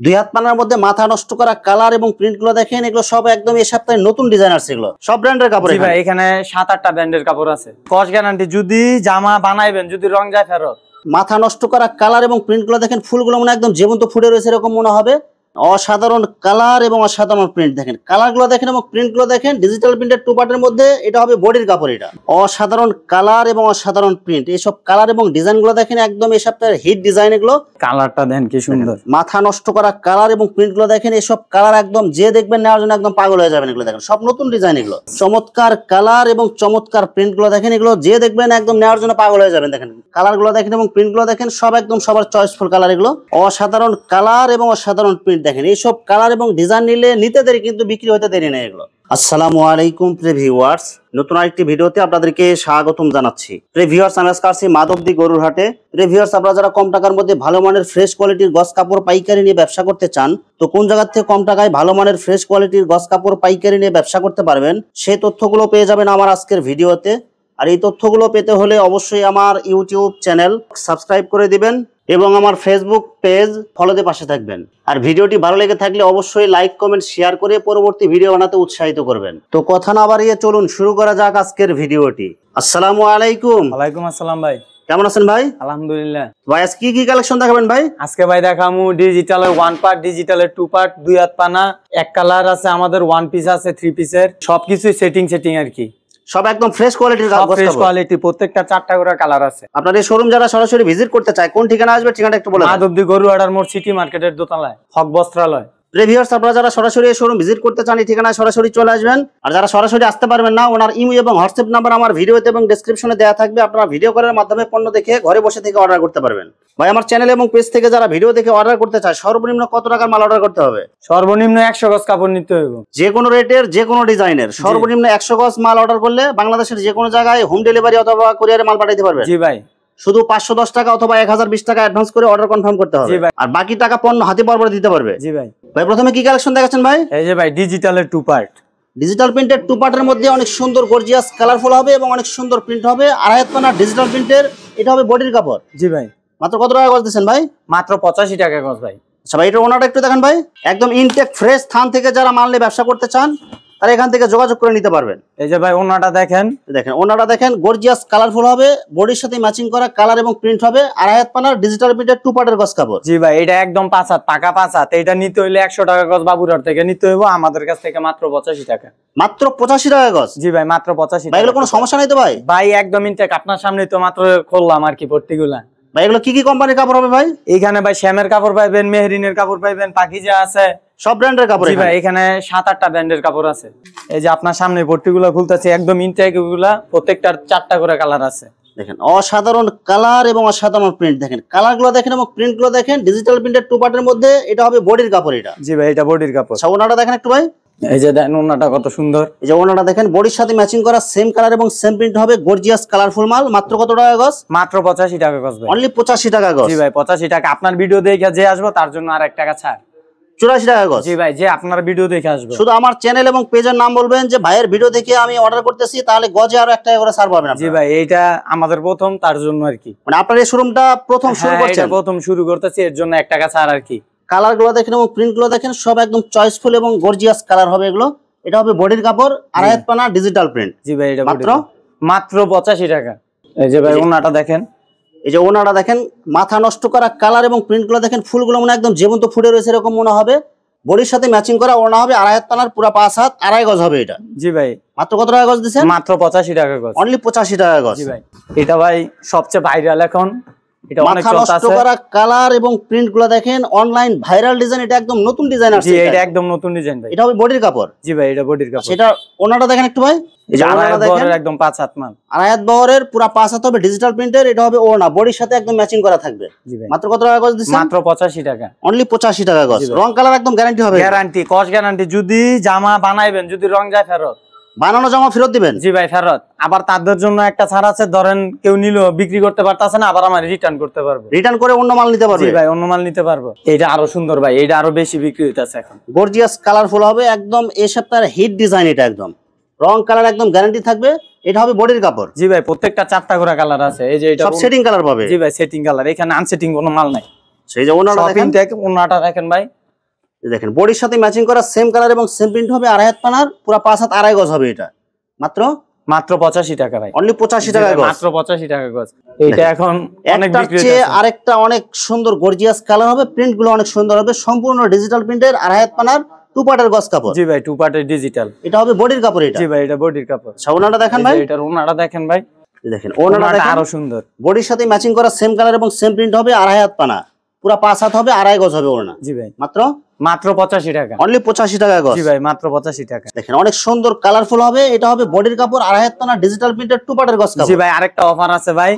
দুই হাত পানার মধ্যে মাথা নষ্ট করা কালার এবং প্রিন্ট গুলো দেখেন, এগুলো সব একদম এই সপ্তাহে নতুন ডিজাইন আসছে। এগুলো সব ব্র্যান্ডের কাপড়। ভাই এখানে 7-8টা ব্র্যান্ডের কাপড় আছে। কস গ্যারান্টি, যদি জামা বানাইবেন যদি রং যায় ফেরত। মাথা নষ্ট করা কালার এবং প্রিন্ট গুলো দেখেন, ফুলগুলো মনে একদম জীবন্ত ফুটে রয়েছে এরকম মনে হবে। অসাধারণ কালার এবং অসাধারণ প্রিন্ট দেখেন, কালার গুলো দেখেন এবং প্রিন্ট গুলো দেখেন। ডিজিটাল প্রিন্টের টু পার্টের মধ্যে এটা হবে বডির কাপড়। এটা অসাধারণ কালার এবং অসাধারণ প্রিন্ট। এইসব কালার এবং ডিজাইন গুলো দেখেন একদম এই সপ্তাহের হিট ডিজাইন। এগুলো কালারটা দেন কি সুন্দর। মাথা নষ্ট করা কালার এবং প্রিন্ট গুলো দেখেন, এইসব কালার একদম যে দেখবেন নেওয়ার জন্য একদম পাগল হয়ে যাবেন। এগুলো দেখেন সব নতুন ডিজাইন। এগুলো চমৎকার কালার এবং চমৎকার প্রিন্ট গুলো দেখেন, এগুলো যে দেখবেন একদম নেওয়ার জন্য পাগল হয়ে যাবেন। দেখেন কালার গুলো দেখেন এবং প্রিন্ট গুলো দেখেন, সব একদম সবার চয়েসফুল কালার। এগুলো অসাধারণ কালার এবং অসাধারণ প্রিন্ট দেখেন। এইসব কালার এবং ডিজাইন নিতে দেরি কিন্তু বিক্রি হতে দেরি নেই। এগুলো আসসালামু আলাইকুম প্রিয় ভিউয়ার্স, নতুন আরেকটি ভিডিওতে আপনাদেরকে স্বাগতম জানাচ্ছি। প্রিয় ভিউয়ার্স, আমি আজকে আসছি মাধবদী গরুর হাটে। প্রিয় ভিউয়ার্স, আপনারা যারা কম টাকার মধ্যে ভালো মানের ফ্রেশ কোয়ালিটির গস কাপড় পাইকারি নিয়ে ব্যবসা করতে চান, তো কোন জায়গা থেকে কম টাকায় ভালো মানের ফ্রেশ কোয়ালিটির গস কাপড় পাইকারি নিয়ে ব্যবসা করতে পারবেন, সেই তথ্যগুলো পেয়ে যাবেন আমার আজকের ভিডিওতে। আর এই তথ্যগুলো পেতে হলে অবশ্যই আমার ইউটিউব চ্যানেল সাবস্ক্রাইব করে দিবেন এবং আমার ফেসবুক পেজ ফলোতে পাশে থাকবেন। আর ভিডিওটি ভালো লেগে থাকলে অবশ্যই লাইক কমেন্ট শেয়ার করে পরবর্তী ভিডিও বানাতে উৎসাহিত করবেন। তো কথা না বাড়িয়ে চলুন শুরু করা যাক আজকের ভিডিওটি। আসসালামু আলাইকুম। ওয়ালাইকুম আসসালাম ভাই, কেমন আছেন ভাই? আলহামদুলিল্লাহ। ভাই আজকে কি কালেকশন দেখাবেন ভাই? আজকে ভাই দেখামু ডিজিটালের 1 পার্ট, ডিজিটালের 2 পার্ট, দুই হাত পানা, এক কালার আছে আমাদের, 1 পিস আছে, 3 পিসের, সবকিছু সেটিং আর কি। সব একদম ফ্রেশ কোয়ালিটির কাপড়, ফ্রেশ কোয়ালিটি, প্রত্যেকটা 4টা করে কালার আছে। আপনার এই শোরুম যারা সরাসরি ভিজিট করতে চায় কোন ঠিকানা আসবে, ঠিকানাটা একটু বলে দেন। মাধবদী গরুয়াড়ার মোড়, সিটি মার্কেটের দোতলায়, হক বস্ত্রালয়। ভিউয়ার্স, আপনারা যারা সরাসরি এই শোরুম ভিজিট করতে চান এই ঠিকানায় সরাসরি চলে আসবেন। আর যারা সরাসরি আসতে পারবেন না, ওনার ইমেল এবং হোয়াটসঅ্যাপ নাম্বার আমার ভিডিওতে এবং ডেসক্রিপশনে দেওয়া থাকবে। আপনারা ভিডিও কলের মাধ্যমে পণ্য দেখে ঘরে বসে থেকে অর্ডার করতে পারবেন। ভাই আমার চ্যানেল এবং পেজ থেকে যারা ভিডিও দেখে অর্ডার করতে চায়, সর্বনিম্ন কত টাকার মাল অর্ডার করতে হবে? সর্বনিম্ন 100 গজ কাপড় নিতে হবে, যে কোনো রেটের, যে কোনো ডিজাইনের। সর্বনিম্ন 100 গজ মাল অর্ডার করলে বাংলাদেশের যে কোনো জায়গায় হোম ডেলিভারি অথবা কুরিয়ারে মাল পাঠাতে পারবেন। জি ভাই। শুধু 510 টাকা অথবা 1020 টাকা অ্যাডভান্স করে অর্ডার কনফার্ম করতে হবে, আর বাকি টাকা পণ্য হাতে পাওয়ার পরে দিতে পারবে। জি ভাই। ভাই প্রথমে কি কালেকশন দেখাচ্ছেন ভাই? এই যে ভাই ডিজিটালের 2 পার্ট। ডিজিটাল প্রিন্টের 2 পার্টের মধ্যে অনেক সুন্দর গর্জিয়াস কালারফুল হবে এবং অনেক সুন্দর প্রিন্ট হবে। আড়াই হাত পানা ডিজিটাল প্রিন্টের, এটা হবে বডির কাপড়। জি ভাই। মাত্র কত টাকা গজ দিচ্ছেন ভাই? মাত্র 85 টাকা গজ ভাই। আচ্ছা ভাই, এটা ওনাটা একটু দেখেন ভাই। একদম ইনটেক ফ্রেশ থান থেকে যারা মাল নিয়ে ব্যবসা করতে চান তারা এখান থেকে যোগাযোগ করে নিতে পারবেন। এই যে ভাই ওনাটা দেখেন, ওনাটা দেখেন, গর্জিয়াস কালারফুল হবে, বডির সাথে ম্যাচিং করা কালার এবং প্রিন্ট হবে। আড়াই হাত পানার ডিজিটাল প্রিন্টের 2 পার্টের গজ কাপড়। জি ভাই, এটা একদম 5 হাত, পাকা 5 হাত। এটা নিতে হইলে 100 টাকা গজ বাবুরহাট থেকে নিতে হইব, আমাদের কাছ থেকে মাত্র 85 টাকা। মাত্র 85 টাকা গজ? জি ভাই, মাত্র 85 টাকা। ভাই এগুলো কোনো সমস্যা নাই তো ভাই? ভাই একদম ইনটেক, আপনার সামনে তো মাত্র খুললাম আর কি পট্টিগুলা। ভাই এগুলো কি কি কোম্পানির কাপড় হবে ভাই? এইখানে ভাই শ্যামের কাপড় পাইবেন, মেহরিনের কাপড় পাইবেন, পাকিজা আছে, সব ব্র্যান্ডের কাপড়। জি ভাই, এখানে 7-8টা ব্র্যান্ডের কাপড় আছে। এই যে আপনার সামনে পট্টিগুলা খুলতেছে, একদম ইনটেক, এগুলা প্রত্যেকটার 4টা করে কালার আছে। দেখেন অসাধারণ কালার এবং অসাধারণ প্রিন্ট দেখেন, কালার গুলো দেখেন এবং প্রিন্ট গুলো দেখেন। ডিজিটাল প্রিন্টের 2 পার্টের মধ্যে এটা হবে বডির কাপড়। এটা জি ভাই, এটা বডির কাপড়। আচ্ছা ওনাটা দেখেন একটু ভাই। এই যে দেখেন ওনাটা কত সুন্দর। এই যে ওনাটা দেখেন, বডির সাথে ম্যাচিং করা সেম কালার এবং সেম প্রিন্ট হবে, গর্জিয়াস কালারফুল মাল। মাত্র কত টাকা গজ? মাত্র 85 টাকা গজ ভাই। অনলি 85 টাকা গজ? জি ভাই 85 টাকা। আপনার ভিডিও দেখে যে আসবো তার জন্য আর 1 টাকা ছাড়, 84 টাকা গজ। জি ভাই, যে আপনার ভিডিও দেখে আসবে। শুধু আমার চ্যানেল এবং পেজের নাম বলবেন যে ভাইয়ের ভিডিও দেখে আমি অর্ডার করতেছি, তাহলে গজে আরো 1 টাকা করে ছাড় পাবেন। জি ভাই, এইটা আমাদের প্রথম, তার জন্য আর কি। মানে আপনার এই শোরুমটা প্রথম শুরু করছেন? এটা প্রথম শুরু করতেছি, এর জন্য 1 টাকা ছাড় আর কি। কালার গুলো দেখেন এবং প্রিন্ট গুলো দেখেন, সব একদম চয়েসফুল এবং গর্জিয়াস কালার হবে এগুলো। এটা হবে বডির কাপড়, আড়াই হাত পানা ডিজিটাল প্রিন্ট। জি ভাই, এটা মাত্র 85 টাকা। এই যে ভাই ওনাটা দেখেন। এই যে ওনাটা দেখেন, মাথা নষ্ট করা কালার এবং প্রিন্ট গুলো দেখেন, ফুলগুলো মনে একদম জীবন্ত ফুটে রয়েছে এরকম মনে হবে। বডির সাথে ম্যাচিং করা ওড়না হবে, আড়াই হাত পানার, পুরো 5 হাত, আড়াই গজ হবে এটা। জি ভাই। মাত্র কত টাকা গজ দিচ্ছেন? মাত্র 85 টাকা গজ। অনলি 85 টাকা গজ? জি ভাই, এটা ভাই সবচেয়ে ভাইরাল এখন। এটা অনেক মাথা নষ্ট করা কালার এবং প্রিন্ট গুলো দেখেন, অনলাইন ভাইরাল ডিজাইন। এটা একদম নতুন ডিজাইন আসছে। জি, এটা একদম নতুন ডিজাইন ভাই। এটা হবে বডির কাপড়? জি ভাই, এটা বডির কাপড়। সেটা ওনাটা দেখেন একটু ভাই। এই যে ওনাটা দেখেন, একদম 5 হাত মাল, আড়াই হাত বহরের, পুরো 5 হাত হবে ডিজিটাল প্রিন্টের। এটা হবে ওড়না, বডির সাথে একদম ম্যাচিং করা থাকবে। জি ভাই। মাত্র কত টাকা গজ দিচ্ছেন? মাত্র 85 টাকা। অনলি 85 টাকা গজ। রং কালার একদম গ্যারান্টি হবে? গ্যারান্টি, কস গ্যারান্টি। যদি জামা বানাইবেন যদি রং যায় ফেরত। বানানো জামা ফেরত দিবেন? জি ভাই, ফেরত। আবার তাদের জন্য একটা ছাড় আছে, ধরেন কেউ নিল, বিক্রি করতে পারতাছে না, আবার আমার রিটার্ন করতে পারবো। রিটার্ন করে অন্য মাল নিতে পারবে? জি ভাই, অন্য মাল নিতে পারবো। এটা আরো সুন্দর ভাই, এটা আরো বেশি বিক্রি হইতাছে এখন। গর্জিয়াস কালারফুল হবে একদম, এই সপ্তাহের হিট ডিজাইন। এটা একদম রং কালার একদম গ্যারান্টি থাকবে। এটা হবে বডির কাপড়? জি ভাই, প্রত্যেকটা 4টা করে কালার আছে। এই যে এটা সব সেটিং কালার পাবে? জি ভাই, সেটিং কালার, এখানে আনসেটিং কোনো মাল নাই। সেই যে ওনাটা দেখেন, ওনাটা দেখেন ভাই, দেখেন বডির সাথে ম্যাচিং করা সেম কালার এবং সেম প্রিন্ট হবে, 2.5 হাত পানার, পুরো 5 হাত 2.5 গজ হবে এটা। মাত্র মাত্র 85 টাকা ভাই, অনলি 85 টাকা গজ, মাত্র 85 টাকা গজ। এটা এখন অনেক একটার বিক্রি চেয়ে হচ্ছে। আরেকটা অনেক সুন্দর গর্জিয়াস কালার হবে, প্রিন্ট গুলো অনেক সুন্দর হবে, সম্পূর্ণ ডিজিটাল প্রিন্টের, 2.5 হাত পানার, 2 পার্টের গজ কাপড়। জি ভাই, 2 পার্টের ডিজিটাল। এটা হবে বডির কাপড় এটা। জি ভাই, এটা বডির কাপড়। ওনাটা দেখেন ভাই, এটা ওনাটা দেখেন ভাই, দেখেন ওনাটা দেখেন আরো সুন্দর। বডির সাথে ম্যাচিং করা সেম কালার এবং সেম প্রিন্ট হবে, 2.5 হাত পানা, পুরো 5 হাত হবে, 2.5 গজ হবে ওনা। জি ভাই, মাত্র মাত্র 85 টাকা, অনলি 85 টাকা গজ। জি ভাই, মাত্র 85 টাকা। দেখেন অনেক সুন্দর কালারফুল হবে, এটা হবে বডির কাপড়, 2.5 হাত পানা, ডিজিটাল প্রিন্টের, 2 পার্টের গজ জি কাপড়। ভাই, আরেকটা অফার আছে ভাই,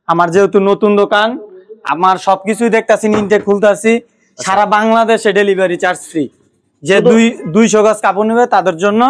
আমার যেহেতু নতুন দোকান, আমার সবকিছুই দেখতাছি, ইনটেক খুলতাছি, সারা বাংলাদেশে ডেলিভারি চার্জ ফ্রি। যে 200 গজ কাপড় নেবে তাদের জন্য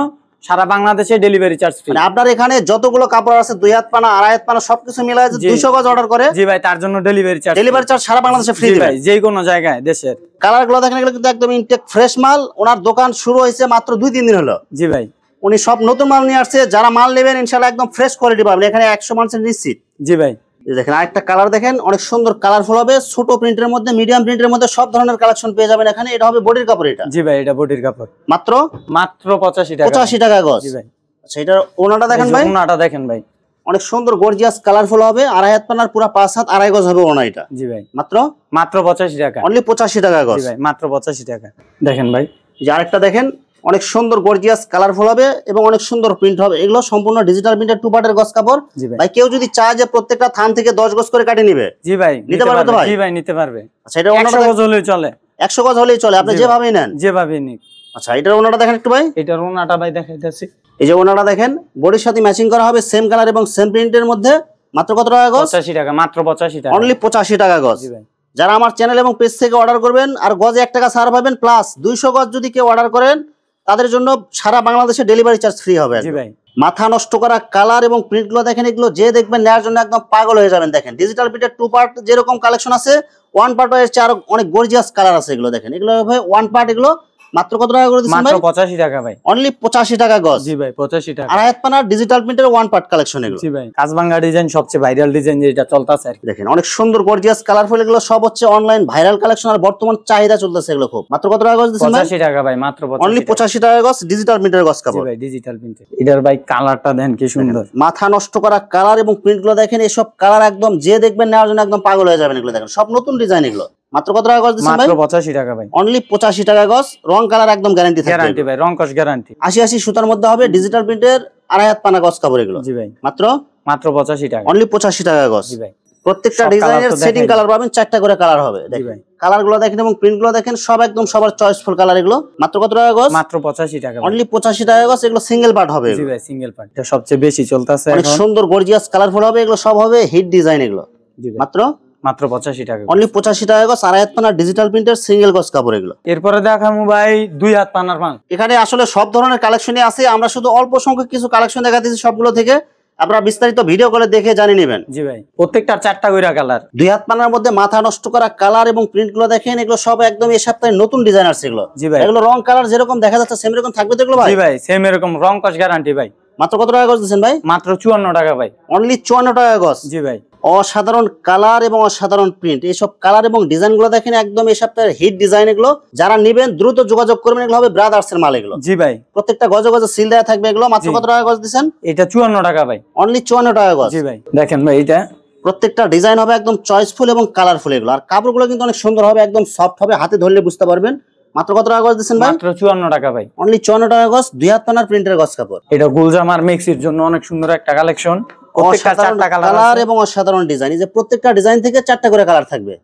সারা বাংলাদেশে ডেলিভারি চার্জ ফ্রি। মানে আপনার এখানে যতগুলো কাপড় আছে 2 হাত পানা 2.5 হাত পানা সবকিছু মিলায় যে 200 গজ অর্ডার করে, জি ভাই, তার জন্য ডেলিভারি চার্জ সারা বাংলাদেশে ফ্রি ভাই, যে কোনো জায়গায় দেশের। কালার গুলো দেখেন এগুলো কিন্তু একদম ইনটেক ফ্রেশ মাল, ওনার দোকান শুরু হয়েছে মাত্র 2-3 দিন হলো। জি ভাই, উনি সব নতুন মাল নিয়ে আসছে, যারা মাল নেবেন ইনশাআল্লাহ একদম ফ্রেশ কোয়ালিটি পাবেন, এখানে 100% নিশ্চিত। জি ভাই, এই দেখেন আরেকটা কালার দেখেন, অনেক সুন্দর কালারফুল হবে, ছোট প্রিন্টের মধ্যে, মিডিয়াম প্রিন্টের মধ্যে সব ধরনের কালেকশন পেয়ে যাবেন এখানে। এটা হবে বডির কাপড় এটা। জি ভাই, এটা বডির কাপড়, মাত্র মাত্র 85 টাকা, 85 টাকা গজ। জি ভাই, আচ্ছা এটার ওনাটা দেখেন ভাই, ওনাটা দেখেন ভাই, অনেক সুন্দর গর্জিয়াস কালারফুল হবে, 2.5 হাত পানার, পুরো 5 হাত 2.5 গজ হবে ওনা এটা। জি ভাই, মাত্র মাত্র 85 টাকা, অনলি 85 টাকা গজ। জি ভাই, মাত্র 85 টাকা। দেখেন ভাই, যে আরেকটা দেখেন, অনেক সুন্দর গর্জিয়াস কালারফুল হবে এবং অনেক সুন্দর প্রিন্ট হবে, এগুলো সম্পূর্ণ ডিজিটাল প্রিন্টের, 2 পার্টের গজ কাপড়। জি ভাই, ভাই কেউ যদি চায় যে প্রত্যেকটা থান থেকে 10 গজ করে কাটে নিবে, জি ভাই, নিতে পারবে তো ভাই? জি ভাই, নিতে পারবে। আচ্ছা এটা 100 ওনাটা গজ হলেই চলে, 100 গজ হলেই চলে, আপনি জি ভাই, যেভাবেই নেন। যেভাবে নিক। আচ্ছা এটার ওনাটা দেখেন একটু ভাই, এটার ওনাটা ভাই দেখাইতেছি, এই যে ওনাটা দেখেন, বডির সাথে ম্যাচিং করা হবে, সেম কালার এবং সেম প্রিন্টের মধ্যে, মাত্র কত টাকা গজ? 85 টাকা, মাত্র 85 টাকা, অনলি 85 টাকা গজ। জি ভাই, যারা আমার চ্যানেল এবং পেজ থেকে অর্ডার করবেন আর গজে 1 টাকা ছাড় পাবেন, প্লাস 200 গজ যদি কেউ অর্ডার করেন তাদের জন্য সারা বাংলাদেশে ডেলিভারি চার্জ ফ্রি হবে। জি ভাই, মাথা নষ্ট করা কালার এবং প্রিন্ট গুলো দেখেন, এগুলো যে দেখবেন নেওয়ার জন্য একদম পাগল হয়ে যাবেন। দেখেন ডিজিটাল প্রিন্টের 2 পার্ট যেরকম কালেকশন আছে, 1 পার্ট এর চেয়ে আরো অনেক গর্জিয়াস কালার আছে, এগুলো দেখেন, এগুলো ভাই 1 পার্ট, এগুলো মাত্র কত টাকা করে দিচ্ছেন মাত্র ভাই? 85 টাকা ভাই, অনলি 85 টাকা গজ। জি ভাই, 85 টাকা। 2.5 হাত পানার ডিজিটাল প্রিন্টের 1 পার্ট কালেকশন এগুলো। জি ভাই, কাজবাঙ্গা ডিজাইন সবচেয়ে ভাইরাল ডিজাইন যেটা চলতেছে আর কি। দেখেন অনেক সুন্দর গর্জিয়াস কালারফুল, এগুলো সব হচ্ছে অনলাইন ভাইরাল কালেকশন, আর বর্তমান চাহিদা চলতেছে এগুলো খুব। মাত্র কত টাকা গজ দিচ্ছেন ভাই? 85 টাকা ভাই, মাত্র 85 অনলি টাকা। 85 টাকা গজ, ডিজিটাল প্রিন্টের গজ জি কাপড়। ভাই, ডিজিটাল প্রিন্ট। এটার ভাই কালারটা দেন কি সুন্দর, মাথা নষ্ট করা কালার এবং প্রিন্ট গুলো দেখেন, এসব কালার একদম যে দেখবেন নেওয়ার জন্য একদম পাগল হয়ে যাবেন। এগুলো দেখেন সব নতুন ডিজাইন, এগুলো মাত্র কত টাকা গজ দিচ্ছেন ভাই? মাত্র 85 টাকা ভাই, অনলি 85 টাকা গজ, রং কালার একদম গ্যারান্টি থাকবে। গ্যারান্টি ভাই, রংকশ গ্যারান্টি। 80 সুতার মধ্যে হবে, ডিজিটাল প্রিন্টের, 2.5 হাত পানা গজ কাপড় এগুলো। জি ভাই, মাত্র মাত্র 85 টাকা, অনলি 85 টাকা গজ। জি ভাই, প্রত্যেকটা সব ডিজাইনের colour তো সেটিং দেখাই কালার পাবেন, 4টা করে কালার হবে। জি দেখেন ভাই, কালার গুলো দেখেন এবং প্রিন্ট গুলো দেখেন, সব একদম সবার চয়েসফুল কালার এগুলো। মাত্র কত টাকা গজ? মাত্র 85 টাকা ভাই, অনলি 85 টাকা গজ, এগুলো সিঙ্গেল পার্ট হবে। জি ভাই, সিঙ্গেল পার্ট, এটা সবচেয়ে বেশি চলতেছে অনেক এখন। সুন্দর গর্জিয়াস কালারফুল হবে, এগুলো সব হবে হিট ডিজাইন এগুলো। জি ভাই, মাত্র মাত্র 85 টাকা। অনলি 85 টাকা গজ, 2.5 হাত পানা ডিজিটাল প্রিন্টের সিঙ্গেল গজ কাপড় এগুলো। এরপরে দেখামু ভাই 2 হাত পানার মাল। এখানে আসলে সব ধরনের কালেকশনই আছে, আমরা শুধু অল্প সংখ্যক কিছু কালেকশন দেখাতেছি সবগুলো থেকে, আপনারা বিস্তারিত ভিডিও করে দেখে জানিয়ে নেবেন। জি ভাই, প্রত্যেকটার 4টা কইরা কালার। 2 হাত পানার মধ্যে মাথা নষ্ট করা কালার এবং প্রিন্ট গুলো দেখেন, এগুলো সব একদম এই সপ্তাহে নতুন ডিজাইন আসছে এগুলো। জি ভাই, এগুলো রং কালার যেরকম দেখা যাচ্ছে সেম এরকম থাকবে তো এগুলো ভাই? জি ভাই, সেম এরকম রংকশ গ্যারান্টি ভাই। মাত্র কত টাকা গজ দিচ্ছেন ভাই? মাত্র 54 টাকা ভাই, অনলি 54 টাকা গজ। জি ভাই, অসাধারণ কালার এবং অসাধারণ প্রিন্ট, এইসব কালার এবং ডিজাইন গুলো দেখেন একদম এই সপ্তাহের হিট ডিজাইন এগুলো। যারা নিবেন দ্রুত যোগাযোগ করবেন, এগুলো হবে ব্রাদার্স এর মাল এগুলো। জি ভাই, প্রত্যেকটা গজে গজে সিল দেওয়া থাকবে এগুলো। মাত্র জি। কত টাকা গজ দিচ্ছেন? এটা 54 টাকা ভাই, অনলি 54 টাকা গজ। জি ভাই, দেখেন ভাই, এটা প্রত্যেকটা ডিজাইন হবে একদম চয়েসফুল এবং কালারফুল এগুলো, আর কাপড়গুলো কিন্তু অনেক সুন্দর হবে, একদম সফট হবে, হাতে ধরলে বুঝতে পারবেন। মাত্র কত টাকা গজ দিচ্ছেন ভাই? মাত্র 54 টাকা ভাই, অনলি 54 টাকা গজ, 2 হাত পানার প্রিন্টের গজ কাপড়। এটা গুলজামার মিক্সির জন্য অনেক সুন্দর একটা কালেকশন। প্রত্যেকটা 4টা কালার কালার এবং অসাধারণ ডিজাইন, এই যে প্রত্যেকটা ডিজাইন থেকে 4টা করে কালার থাকবে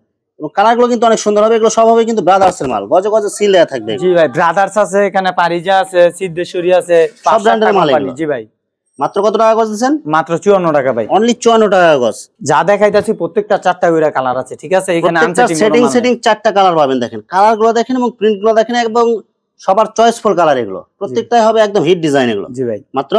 এবং কালারগুলো কিন্তু অনেক সুন্দর হবে। এগুলো সব হবে কিন্তু ব্রাদার্স এর মাল, গজে গজে সিল দেওয়া থাকবে। জি ভাই, ব্রাদার্স আছে, এখানে পারিজা আছে, সিদ্ধেশ্বরী আছে, সব ব্র্যান্ডের মাল এগুলো। জি ভাই, মাত্র কত টাকা গজ দিচ্ছেন? মাত্র 54 টাকা ভাই। অনলি 54 টাকা গজ। যা দেখাইতাছি প্রত্যেকটা 4টা কইরা কালার আছে, ঠিক আছে? এখানে সেটিং 4টা কালার পাবেন। দেখেন কালারগুলো দেখেন এবং প্রিন্টগুলো দেখেন, একদম সবার চয়েসফুল কালার এগুলো। প্রত্যেকটাই হবে একদম হিট ডিজাইন এগুলো। জি ভাই, মাত্র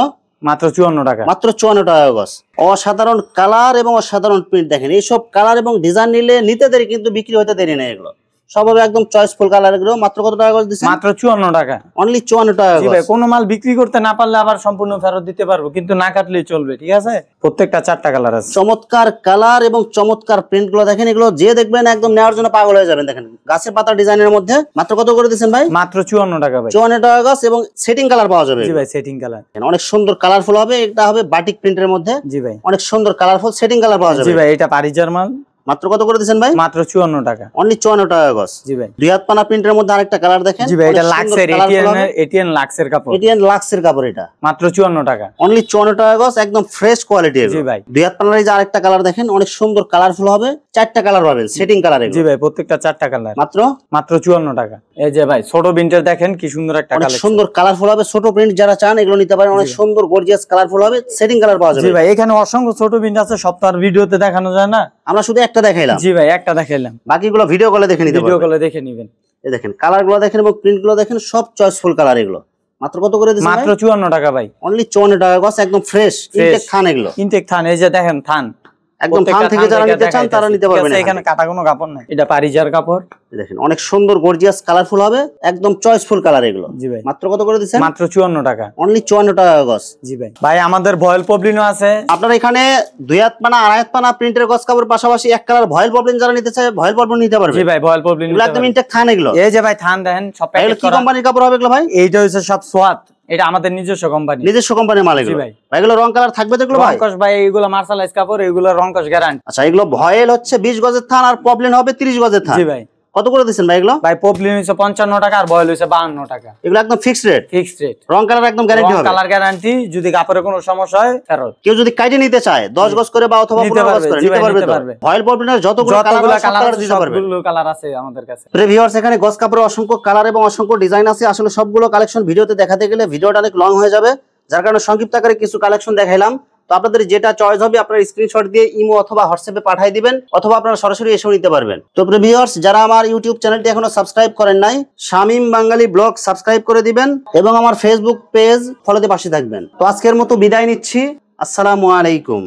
মাত্র 54 টাকা, মাত্র 54 টাকা গজ। অসাধারণ কালার এবং অসাধারণ প্রিন্ট দেখেন, এইসব কালার এবং ডিজাইন নিলে নিতে দেরি কিন্তু বিক্রি হতে দেরি নেই এগুলো। সব হবে একদম চয়েসফুল কালার এগুলো। মাত্র কত টাকা করে দিচ্ছেন? মাত্র 54 টাকা। অনলি 54 টাকা জি ভাই, গজ। কোনো মাল বিক্রি করতে না পারলে আবার সম্পূর্ণ ফেরত দিতে পারবো, কিন্তু না কাটলেই চলবে, ঠিক আছে? প্রত্যেকটা 4টা কালার আছে। চমৎকার কালার এবং চমৎকার প্রিন্ট গুলো দেখেন, এগুলো যে দেখবেন একদম নেওয়ার জন্য পাগল হয়ে যাবেন। দেখেন গাছের পাতা ডিজাইনের মধ্যে মাত্র কত করে দিচ্ছেন ভাই? মাত্র 54 টাকা ভাই। 54 টাকা গজ এবং সেটিং কালার পাওয়া যাবে। জি ভাই, সেটিং কালার। অনেক সুন্দর কালারফুল হবে, এটা হবে বাটিক প্রিন্টের মধ্যে। জি ভাই, অনেক সুন্দর কালারফুল সেটিং কালার পাওয়া যাবে। জি ভাই, এটা পারিজার মাল। মাত্র কত করে দিচ্ছেন ভাই? মাত্র 54 টাকা। অনলি 54 টাকা গজ। জি ভাই, দুই হাত পানা প্রিন্টের মধ্যে আরেকটা কালার দেখেন। জি ভাই, এটা লাক্সের এটিএন লাক্সের কাপড়। এটিএন লাক্সের কাপড়, এটা মাত্র 54 টাকা। অনলি 54 টাকা গজ, একদম ফ্রেশ কোয়ালিটি। জি ভাই, দুই হাত পানার এই যে আরেকটা কালার দেখেন, অনেক সুন্দর কালারফুল হবে। 4টা কালার পাবেন, সেটিং কালার এগুলো। জি ভাই, প্রত্যেকটা 4টা কালার। মাত্র 54 টাকা। এই যে ভাই ছোট প্রিন্টের দেখেন কি সুন্দর একটা অনেক কালেকশন। সুন্দর কালারফুল হবে, ছোট প্রিন্ট যারা চান এগুলো নিতে পারেন। অনেক সুন্দর গর্জিয়াস কালারফুল হবে, সেটিং কালার পাওয়া যাবে। জি ভাই, এখানে অসংখ্য ছোট প্রিন্ট আছে, সব তো আর ভিডিওতে দেখানো যায় না, আমরা শুধু একটা দেখাইলাম। জি ভাই, একটা দেখাইলাম, বাকিগুলো ভিডিও কলে দেখে নিতে ভিডিও পারবেন। কলে দেখে নেবেন। এই দেখেন কালার গুলো দেখেন এবং প্রিন্ট গুলো দেখেন, সব চয়েসফুল কালার এগুলো। মাত্র কত করে দিচ্ছেন? মাত্র 54 টাকা ভাই। অনলি 54 টাকা গজ, একদম ফ্রেশ ইনটেক থান এগুলো। ইনটেক থান, এই যে দেখেন থান, একদম থান থেকে যারা নিতে চান তারা নিতে পারবেন। এখানে কাটা কোনো কাপড় নাই, এটা পারিজার কাপড়। দেখেন অনেক সুন্দর গর্জিয়াস কালারফুল হবে, একদম চয়েসফুল কালার এগুলো। জি ভাই, মাত্র কত করে দিচ্ছেন? মাত্র 54 টাকা। অনলি 54 টাকা গজ। জি ভাই, ভাই আমাদের ভয়েল পবলিনও আছে। আপনার এখানে দুই হাত পানা আড়াই হাত পানা প্রিন্টের গজ কাপড় পাশাপাশি এক কালার ভয়েল পবলিন যারা নিতে চায় ভয়েল পবলিন নিতে পারবে। জি ভাই, ভয়েল পবলিন এগুলো একদম ইনটেক থান এগুলো। এই যে ভাই থান দেখেন, সব এগুলো প্যাকেট কি করা। কোম্পানির কাপড় হবে এগুলো ভাই? এইটা হচ্ছে সব সোয়াত, এটা আমাদের নিজস্ব কোম্পানি, নিজস্ব কোম্পানির মাল এগুলো। ভাই। ভাই এগুলো রং কালার থাকবে তো এগুলো ভাই? রংকশ ভাই, এগুলো মার্শালাইজ কাপড়, এগুলো রংকশ গ্যারান্টি। আচ্ছা, এগুলো ভয়েল হচ্ছে 20 গজের থান আর পবলিন হবে 30 গজের থান। জি ভাই, কত করে দিচ্ছেন ভাই এগুলো? ভাই পবলিন হচ্ছে 55 টাকা আর ভয়েল হচ্ছে 52 টাকা। এগুলো একদম ফিক্সড রেট, ফিক্সড রেট, রং কালার একদম গ্যারান্টি হবে। কালার গ্যারান্টি, যদি কাপড়ে কোনো সমস্যা হয় ফেরত। কেউ যদি কাইটে নিতে চায় 10 গজ করে বা অথবা 15 গজ করে নিতে পারবে তো। ভয়েল পবলিনের যতগুলো কালার দিতে পারবে। সবগুলো কালার আছে আমাদের কাছে। ভিউয়ার্স, এখানে গজ কাপড়ের অসংখ্য কালার এবং অসংখ্য ডিজাইন আছে। আসলে সবগুলো কালেকশন ভিডিওতে দেখাতে গেলে ভিডিওটা অনেক লং হয়ে যাবে, যার কারণে সংক্ষিপ্ত আকারে কিছু কালেকশন দেখাইলাম। তো আপনাদের যেটা চয়েস হবে আপনারা স্ক্রিনশট দিয়ে ইমো অথবা হোয়াটসঅ্যাপে পাঠিয়ে দিবেন, অথবা আপনারা সরাসরি এসেও নিতে পারবেন। তো ভিউয়ার্স, যারা আমার ইউটিউব চ্যানেলটি এখনো সাবস্ক্রাইব করেন নাই, শামীম বাঙালি ব্লগ সাবস্ক্রাইব করে দিবেন এবং আমার ফেসবুক পেজ ফলোতে পাশে থাকবেন। তো আজকের মতো বিদায় নিচ্ছি, আসসালামু আলাইকুম।